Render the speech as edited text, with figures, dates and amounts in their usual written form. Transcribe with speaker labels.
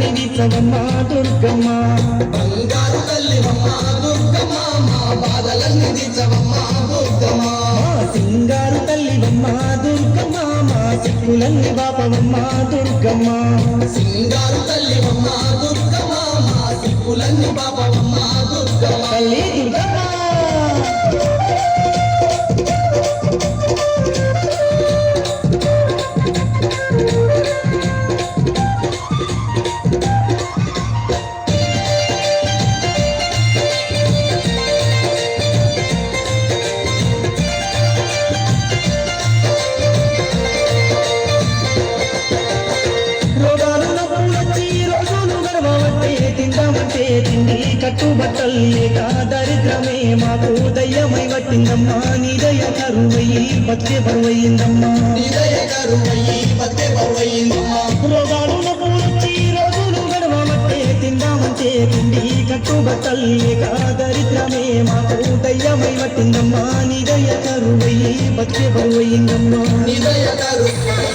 Speaker 1: బాధలన్నీ తీర్చవమ్మా దుర్గమ్మ
Speaker 2: బంగారు తల్లివమ్మ దుర్గమ్మ మా బాధలన్నీ తీర్చవమ్మ దుర్గమ్మ
Speaker 1: మా సింగారు తల్లివమ్మ దుర్గమ్మ మా చిక్కులన్నీ బాపవమ్మ దుర్గమ్మ
Speaker 2: సింగారు తల్లివమ్మ దుర్గమ్మ మా సిక్కులన్నీ బాపవమ్మ దుర్గమ్మ
Speaker 1: తల్లి దుర్గమ్మ రోగాలు నవ్వులొచ్చి రోజులు గడవబట్టే తిందామంటే తిండి కట్టుబట్టలు లేక దరిద్రమే మాకు దయ్యమై పట్టిందమ్మా నీ దయ కరువయ్యి బతికే బరువయ్యిందమ్మా
Speaker 2: నిదయ కరువయ్యి బతే బరువయ్యిందమ్మ
Speaker 1: రోగాలు నవ్వులొచ్చి రోజులు గడవబట్టే తిందామంటే తిండి కట్టుబట్టలు లేక దరిద్రమే మాకు దయ్యమై పట్టిందమ్మా నీ దయ కరువయ్యి బతికే బరువయ్యిందమ్మా
Speaker 2: నిదయ కరువయ్యి